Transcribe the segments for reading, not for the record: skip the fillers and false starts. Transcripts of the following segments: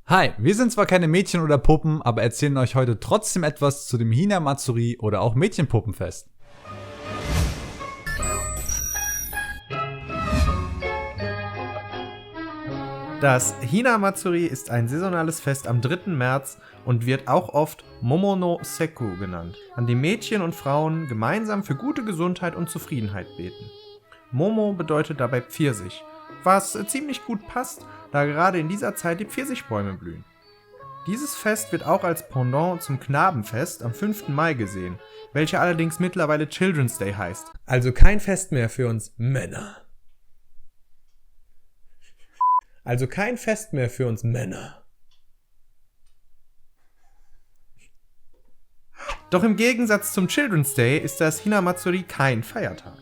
Hi, wir sind zwar keine Mädchen oder Puppen, aber erzählen euch heute trotzdem etwas zu dem Hina-Matsuri oder auch Mädchenpuppenfest. Das Hina-Matsuri ist ein saisonales Fest am 3. März und wird auch oft Momo no Sekku genannt, an dem Mädchen und Frauen gemeinsam für gute Gesundheit und Zufriedenheit beten. Momo bedeutet dabei Pfirsich, was ziemlich gut passt, da gerade in dieser Zeit die Pfirsichbäume blühen. Dieses Fest wird auch als Pendant zum Knabenfest am 5. Mai gesehen, welcher allerdings mittlerweile Children's Day heißt. Also kein Fest mehr für uns Männer. Doch im Gegensatz zum Children's Day ist das Hina-Matsuri kein Feiertag.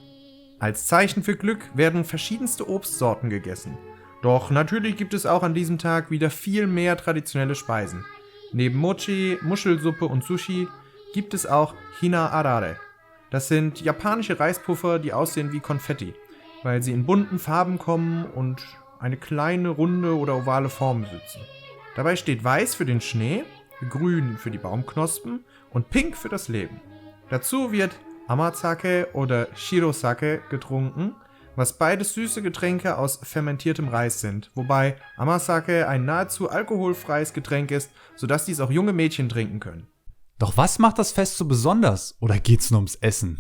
Als Zeichen für Glück werden verschiedenste Obstsorten gegessen. Doch natürlich gibt es auch an diesem Tag wieder viel mehr traditionelle Speisen. Neben Mochi, Muschelsuppe und Sushi gibt es auch Hina-Arare. Das sind japanische Reispuffer, die aussehen wie Konfetti, weil sie in bunten Farben kommen und eine kleine, runde oder ovale Form besitzen. Dabei steht Weiß für den Schnee, Grün für die Baumknospen und Pink für das Leben. Dazu wird Amazake oder Shirosake getrunken, was beides süße Getränke aus fermentiertem Reis sind, wobei Amazake ein nahezu alkoholfreies Getränk ist, sodass dies auch junge Mädchen trinken können. Doch was macht das Fest so besonders? Oder geht's nur ums Essen?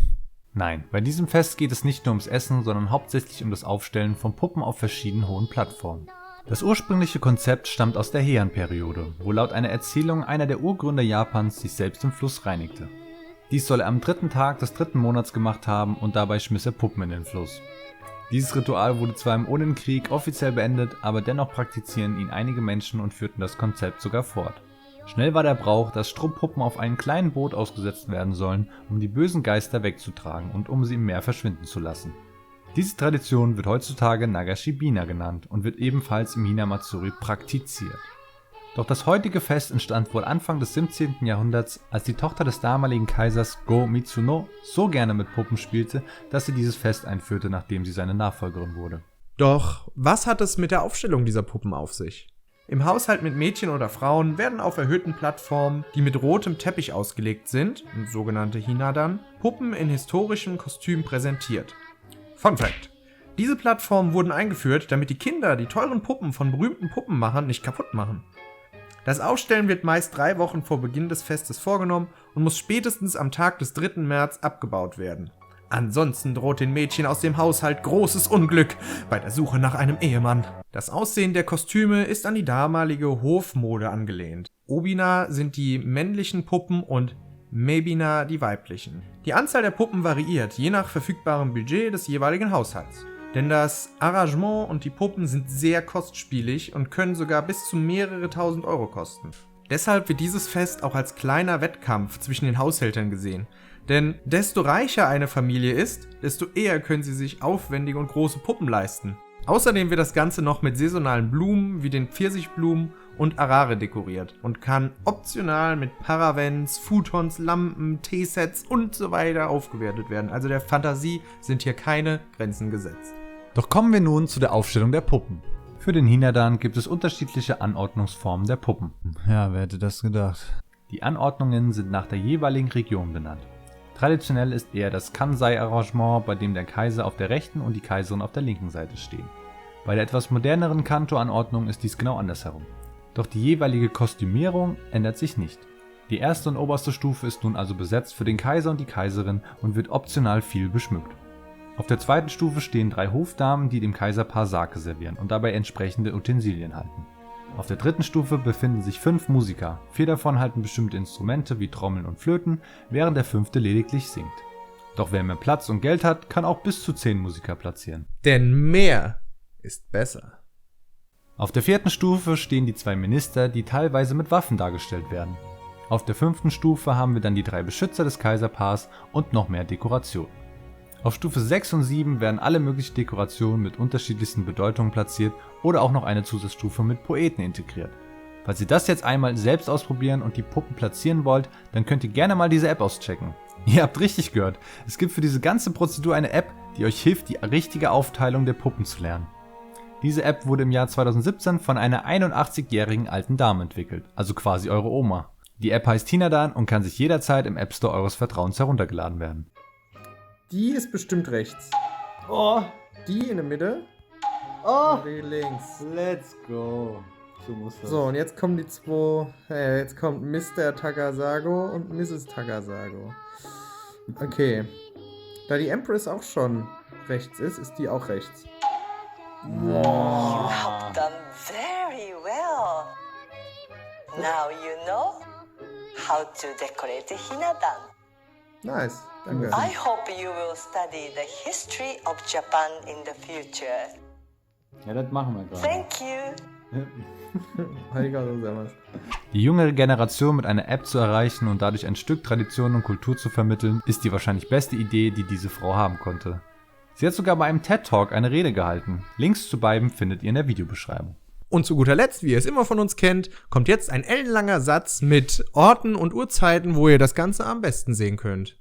Nein, bei diesem Fest geht es nicht nur ums Essen, sondern hauptsächlich um das Aufstellen von Puppen auf verschiedenen hohen Plattformen. Das ursprüngliche Konzept stammt aus der Heian-Periode, wo laut einer Erzählung einer der Urgründer Japans sich selbst im Fluss reinigte. Dies soll er am 3. Tag des 3. Monats gemacht haben und dabei schmiss er Puppen in den Fluss. Dieses Ritual wurde zwar im Onin-Krieg offiziell beendet, aber dennoch praktizieren ihn einige Menschen und führten das Konzept sogar fort. Schnell war der Brauch, dass Strumpfpuppen auf einem kleinen Boot ausgesetzt werden sollen, um die bösen Geister wegzutragen und um sie im Meer verschwinden zu lassen. Diese Tradition wird heutzutage Nagashibina genannt und wird ebenfalls im Hina-Matsuri praktiziert. Doch das heutige Fest entstand wohl Anfang des 17. Jahrhunderts, als die Tochter des damaligen Kaisers Go-Mitsuno so gerne mit Puppen spielte, dass sie dieses Fest einführte, nachdem sie seine Nachfolgerin wurde. Doch was hat es mit der Aufstellung dieser Puppen auf sich? Im Haushalt mit Mädchen oder Frauen werden auf erhöhten Plattformen, die mit rotem Teppich ausgelegt sind, sogenannte Hinadan, Puppen in historischen Kostümen präsentiert. Fun Fact: Diese Plattformen wurden eingeführt, damit die Kinder die teuren Puppen von berühmten Puppenmachern nicht kaputt machen. Das Aufstellen wird meist 3 Wochen vor Beginn des Festes vorgenommen und muss spätestens am Tag des 3. März abgebaut werden. Ansonsten droht den Mädchen aus dem Haushalt großes Unglück bei der Suche nach einem Ehemann. Das Aussehen der Kostüme ist an die damalige Hofmode angelehnt. Obina sind die männlichen Puppen und Mebina die weiblichen. Die Anzahl der Puppen variiert, je nach verfügbarem Budget des jeweiligen Haushalts. Denn das Arrangement und die Puppen sind sehr kostspielig und können sogar bis zu mehrere tausend Euro kosten. Deshalb wird dieses Fest auch als kleiner Wettkampf zwischen den Haushältern gesehen. Denn desto reicher eine Familie ist, desto eher können sie sich aufwendige und große Puppen leisten. Außerdem wird das Ganze noch mit saisonalen Blumen wie den Pfirsichblumen und Arare dekoriert und kann optional mit Paravents, Futons, Lampen, Teesets und so weiter aufgewertet werden. Also der Fantasie sind hier keine Grenzen gesetzt. Doch kommen wir nun zu der Aufstellung der Puppen. Für den Hinadan gibt es unterschiedliche Anordnungsformen der Puppen. Ja, wer hätte das gedacht? Die Anordnungen sind nach der jeweiligen Region benannt. Traditionell ist eher das Kansai-Arrangement, bei dem der Kaiser auf der rechten und die Kaiserin auf der linken Seite stehen. Bei der etwas moderneren Kanto-Anordnung ist dies genau andersherum. Doch die jeweilige Kostümierung ändert sich nicht. Die erste und oberste Stufe ist nun also besetzt für den Kaiser und die Kaiserin und wird optional viel beschmückt. Auf der zweiten Stufe stehen 3 Hofdamen, die dem Kaiserpaar Sake servieren und dabei entsprechende Utensilien halten. Auf der dritten Stufe befinden sich 5 Musiker, 4 davon halten bestimmte Instrumente wie Trommeln und Flöten, während der 5. lediglich singt. Doch wer mehr Platz und Geld hat, kann auch bis zu 10 Musiker platzieren. Denn mehr ist besser. Auf der 4. Stufe stehen die 2 Minister, die teilweise mit Waffen dargestellt werden. Auf der 5. Stufe haben wir dann die 3 Beschützer des Kaiserpaars und noch mehr Dekoration. Auf Stufe 6 und 7 werden alle möglichen Dekorationen mit unterschiedlichsten Bedeutungen platziert oder auch noch eine Zusatzstufe mit Poeten integriert. Falls ihr das jetzt einmal selbst ausprobieren und die Puppen platzieren wollt, dann könnt ihr gerne mal diese App auschecken. Ihr habt richtig gehört, es gibt für diese ganze Prozedur eine App, die euch hilft, die richtige Aufteilung der Puppen zu lernen. Diese App wurde im Jahr 2017 von einer 81-jährigen alten Dame entwickelt, also quasi eure Oma. Die App heißt Hinadan und kann sich jederzeit im App Store eures Vertrauens heruntergeladen werden. Die ist bestimmt rechts. Oh, Die in der Mitte. oh, Und die links. let's go. So muss das. So, und jetzt kommen die zwei. Jetzt kommt Mr. Takasago und Mrs. Takasago. Okay. Da die Empress auch schon rechts ist, ist die auch rechts. You have done very well. Now you know how to decorate the Hinadan. Nice, danke. I hope you will study the history of Japan in the future. Ja, das machen wir gerade. Thank you. Heiliger Rosamas. Die jüngere Generation mit einer App zu erreichen und dadurch ein Stück Tradition und Kultur zu vermitteln, ist die wahrscheinlich beste Idee, die diese Frau haben konnte. Sie hat sogar bei einem TED-Talk eine Rede gehalten. Links zu beiden findet ihr in der Videobeschreibung. Und zu guter Letzt, wie ihr es immer von uns kennt, kommt jetzt ein ellenlanger Satz mit Orten und Uhrzeiten, wo ihr das Ganze am besten sehen könnt.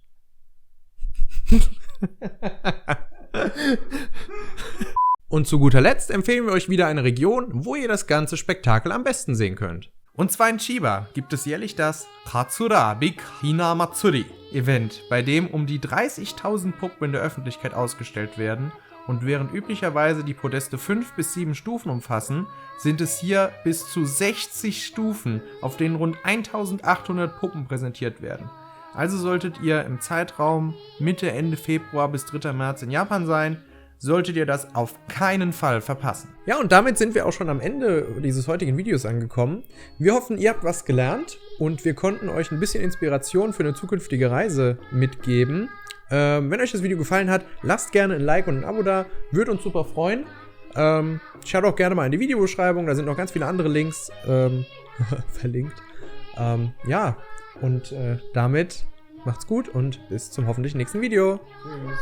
Und zu guter Letzt empfehlen wir euch wieder eine Region, wo ihr das ganze Spektakel am besten sehen könnt. Und zwar in Chiba gibt es jährlich das Katsura Big Hina Matsuri Event, bei dem um die 30.000 Puppen in der Öffentlichkeit ausgestellt werden. Und während üblicherweise die Podeste 5 bis 7 Stufen umfassen, sind es hier bis zu 60 Stufen, auf denen rund 1800 Puppen präsentiert werden. Also solltet ihr im Zeitraum Mitte, Ende Februar bis 3. März in Japan sein, solltet ihr das auf keinen Fall verpassen. Ja, und damit sind wir auch schon am Ende dieses heutigen Videos angekommen. Wir hoffen, ihr habt was gelernt und wir konnten euch ein bisschen Inspiration für eine zukünftige Reise mitgeben. Wenn euch das Video gefallen hat, lasst gerne ein Like und ein Abo da, würde uns super freuen. Schaut auch gerne mal in die Videobeschreibung, da sind noch ganz viele andere Links verlinkt. Ja, und damit macht's gut und bis zum hoffentlich nächsten Video. Tschüss.